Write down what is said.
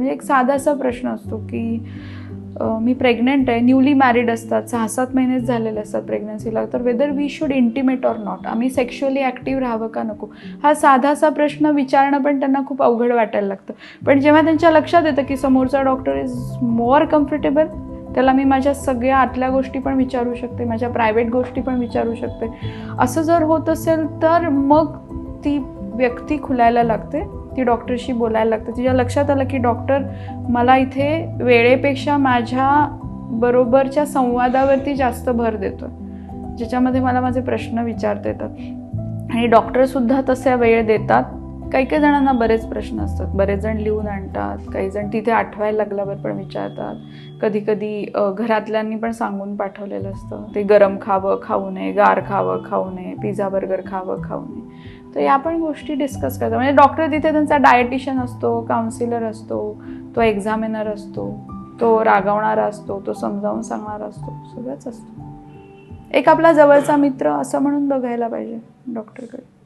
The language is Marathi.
म्हणजे एक साधासा प्रश्न असतो की मी प्रेग्नंट आहे, न्यूली मॅरिड असतात, 6-7 महिनेच झालेले असतात प्रेग्नन्सीला, तर whether we should intimate or not, आम्ही सेक्शुअली ॲक्टिव्ह राहावं का नको, हा साधासा प्रश्न विचारणं पण त्यांना खूप अवघड वाटायला लागतं. पण जेव्हा त्यांच्या लक्षात येतं की समोरचा डॉक्टर इज मोर कम्फर्टेबल, त्याला मी माझ्या सगळ्या आतल्या गोष्टी पण विचारू शकते, माझ्या प्रायव्हेट गोष्टी पण विचारू शकते, असं जर होत असेल तर मग ती व्यक्ती खुलायला लागते, ती डॉक्टरशी बोलायला लागते. तिच्या लक्षात आलं की डॉक्टर मला इथे वेळेपेक्षा माझ्या बरोबरच्या संवादावरती जास्त भर देतो, ज्याच्यामध्ये मला माझे प्रश्न विचारता येतात. आणि डॉक्टरसुद्धा तसा वेळ देतात. काही काही जणांना बरेच प्रश्न असतात, बरेच जण लिहून आणतात, काही जण तिथे आठवायला लागल्यावर पण विचारतात, कधी कधी घरातल्यांनी पण सांगून पाठवलेलं असतं ते गरम खावं खाऊ नये, गार खावं खाऊ नये, पिझ्झा बर्गर खावं खाऊ नये. तर या पण गोष्टी डिस्कस करतात. म्हणजे डॉक्टर तिथे त्यांचा डायटिशियन असतो, काउन्सिलर असतो, तो एक्झामिनर असतो, तो रागवणारा असतो, तो समजावून सांगणारा असतो, सगळंच असतो. एक आपला जवळचा मित्र असं म्हणून बघायला पाहिजे डॉक्टरकडे.